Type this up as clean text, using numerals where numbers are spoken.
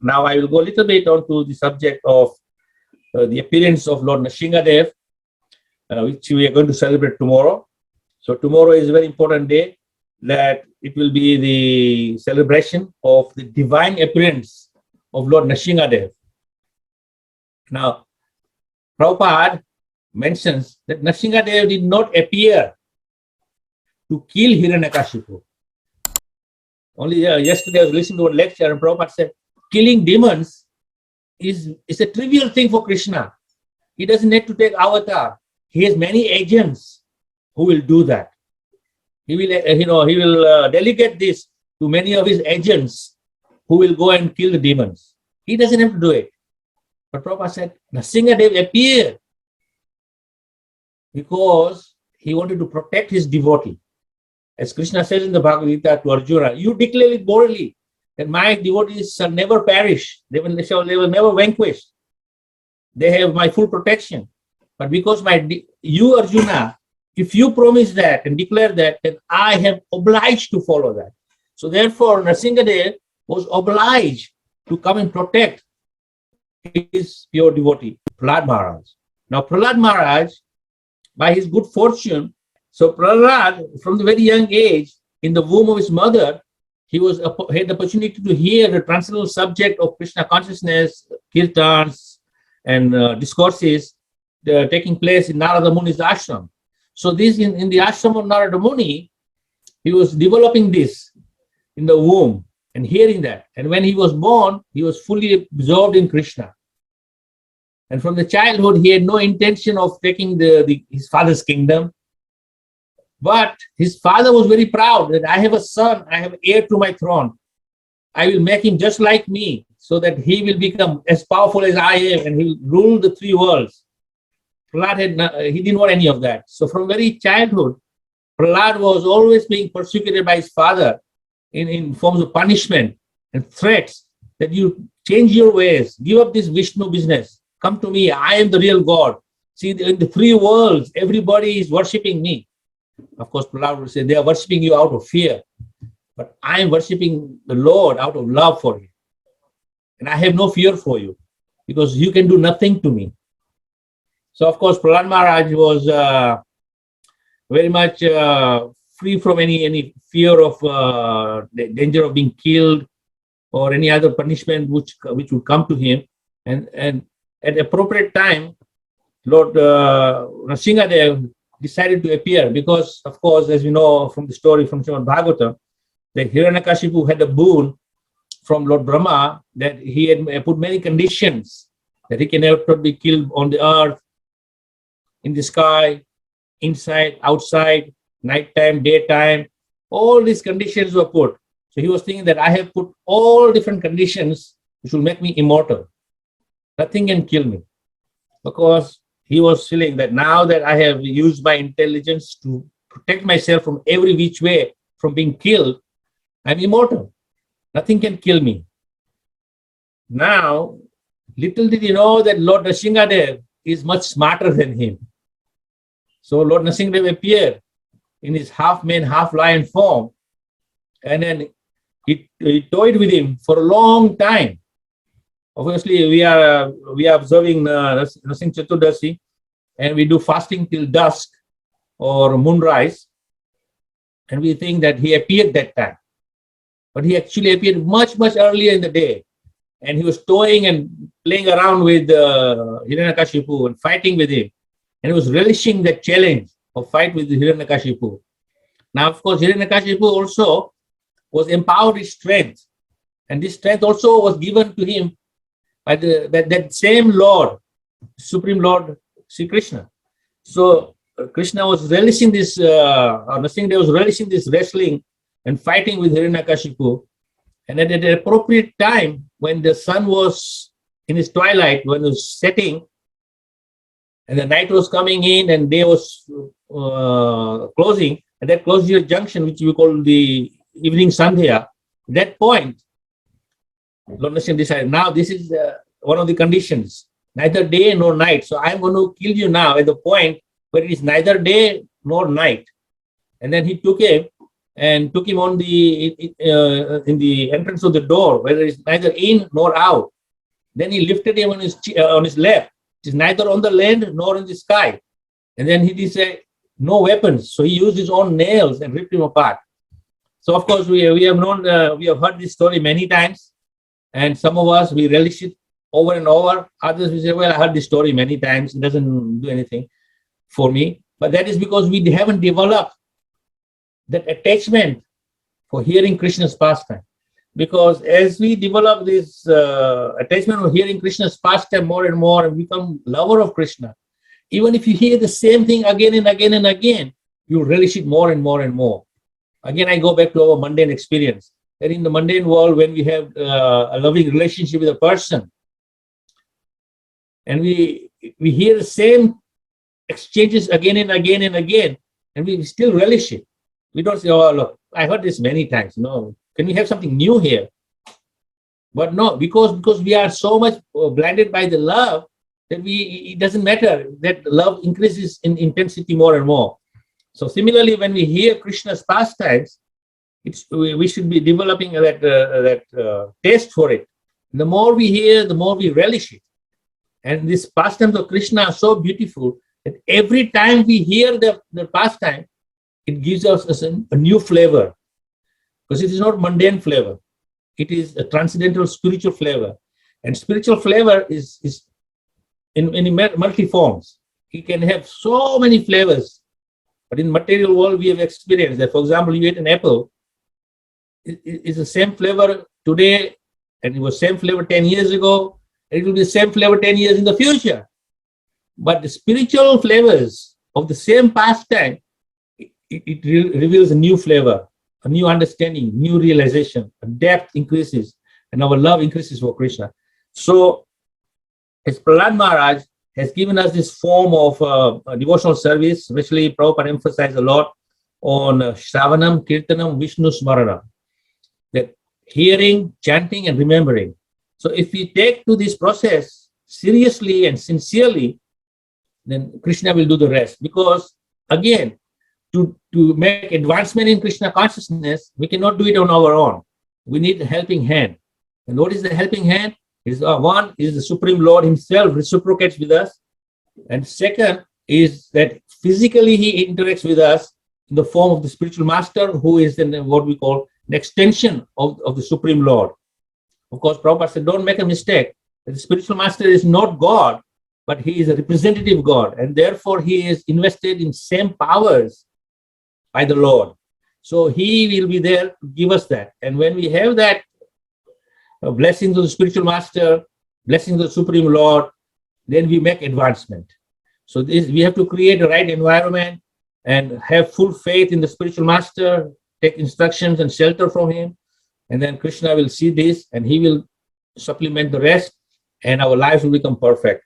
Now I will go a little bit onto the subject of the appearance of Lord Narasimha Dev, which we are going to celebrate tomorrow. So tomorrow is a very important day, that it will be the celebration of the divine appearance of Lord Narasimha Dev. Now, Prabhupada mentions that Narasimha Dev did not appear to kill Hiranyakashipu. Only yesterday I was listening to a lecture and Prabhupada said, killing demons is a trivial thing for Krishna. He doesn't need to take avatar. He has many agents who will do that. He will delegate this to many of his agents who will go and kill the demons. He doesn't have to do it. But Prabhupada said, Narasimha Dev appeared because he wanted to protect his devotee. As Krishna says in the Bhagavad Gita to Arjuna, you declare it boldly that my devotees shall never perish. They will never vanquish. They have my full protection. But because you, Arjuna, if you promise that and declare that, then I have obliged to follow that. So therefore, Narasimha Dev was obliged to come and protect his pure devotee, Prahlad Maharaj. Now, Prahlad Maharaj, by his good fortune, so Prahlad, from the very young age, in the womb of his mother, he had the opportunity to hear the transcendental subject of Krishna consciousness, kirtans, and discourses taking place in Narada Muni's ashram. So this in the ashram of Narada Muni, he was developing this in the womb and hearing that. And when he was born, he was fully absorbed in Krishna. And from the childhood, he had no intention of taking his father's kingdom. But his father was very proud that I have a son, I have an heir to my throne. I will make him just like me so that he will become as powerful as I am and he will rule the three worlds. Prahlad he didn't want any of that. So from very childhood, Prahlad was always being persecuted by his father in forms of punishment and threats that you change your ways, give up this Vishnu business, come to me, I am the real God. See, in the three worlds, everybody is worshipping me. Of course, Prahlad will say, they are worshipping you out of fear, but I am worshipping the Lord out of love for you. And I have no fear for you because you can do nothing to me. So, of course, Prahlad Maharaj was very much free from any fear of the danger of being killed or any other punishment which would come to him. And at appropriate time, Lord Narasimha Dev decided to appear because, of course, as we know from the story from Srimad Bhagavatam, that Hiranyakashipu had a boon from Lord Brahma that he had put many conditions that he can never be killed on the earth, in the sky, inside, outside, nighttime, daytime. All these conditions were put. So he was thinking that I have put all different conditions which will make me immortal. Nothing can kill me. Because he was feeling that now that I have used my intelligence to protect myself from every which way from being killed, I'm immortal. Nothing can kill me. Now, little did he know that Lord Narasimha Dev is much smarter than him. So Lord Narasimha Dev appeared in his half man, half lion form, and then he toyed with him for a long time. Obviously, we are observing Narasimha Chaturdashi, and we do fasting till dusk or moonrise, and we think that he appeared that time. But he actually appeared much, much earlier in the day, and he was toying and playing around with Hiranyakashipu and fighting with him, and he was relishing that challenge of fight with Hiranyakashipu. Now, of course, Hiranyakashipu also was empowered with strength, and this strength also was given to him by that same Lord, Supreme Lord, Sri Krishna. So Krishna was relishing this, Narasimha Dev was relishing this wrestling and fighting with Hiranyakashipu. And at an appropriate time, when the sun was in its twilight, when it was setting, and the night was coming in and day was closing, at that closure junction, which we call the evening sandhya, at that point, Lord Narasimha decided, now this is one of the conditions, neither day nor night. So I'm going to kill you now at the point where it is neither day nor night. And then he took him and took him on in the entrance of the door, where there is neither in nor out. Then he lifted him on his lap, which is neither on the land nor in the sky. And then he did say, no weapons. So he used his own nails and ripped him apart. So of course we have heard this story many times, and some of us we relish it over and over. Others we say, well, I heard this story many times. It doesn't do anything for me. But that is because we haven't developed that attachment for hearing Krishna's pastime. Because as we develop this attachment for hearing Krishna's pastime more and more and become lover of Krishna, even if you hear the same thing again and again and again, you relish it more and more and more. Again, I go back to our mundane experience. That in the mundane world, when we have a loving relationship with a person, and we hear the same exchanges again and again and again, and we still relish it. We don't say, oh, look, I heard this many times. No, can we have something new here? But no, because we are so much blinded by the love that it doesn't matter, that love increases in intensity more and more. So similarly, when we hear Krishna's pastimes, we should be developing that taste for it. The more we hear, the more we relish it. And these pastimes of Krishna are so beautiful that every time we hear the pastime, it gives us a new flavor. Because it is not mundane flavor. It is a transcendental spiritual flavor. And spiritual flavor is in multi forms. It can have so many flavors. But in material world, we have experienced that, for example, you eat an apple, it's the same flavor today, and it was same flavor 10 years ago, and it will be the same flavor 10 years in the future. But the spiritual flavors of the same pastime, it reveals a new flavor, a new understanding, new realization, a depth increases, and our love increases for Krishna. So, as Prahlad Maharaj has given us this form of devotional service, especially Prabhupada emphasized a lot on Shravanam, Kirtanam, Vishnu Smaranam, that hearing, chanting, and remembering. So if we take to this process seriously and sincerely, then Krishna will do the rest. Because again, to make advancement in Krishna consciousness, we cannot do it on our own. We need a helping hand. And what is the helping hand? One is the Supreme Lord himself reciprocates with us. And second is that physically he interacts with us in the form of the spiritual master, who is then what we call an extension of the Supreme Lord. Of course, Prabhupada said, don't make a mistake. The spiritual master is not God, but he is a representative God. And therefore, he is invested in same powers by the Lord. So he will be there to give us that. And when we have that blessing to the spiritual master, blessing to the Supreme Lord, then we make advancement. So we have to create the right environment and have full faith in the spiritual master, take instructions and shelter from him. And then Krishna will see this and he will supplement the rest, and our lives will become perfect.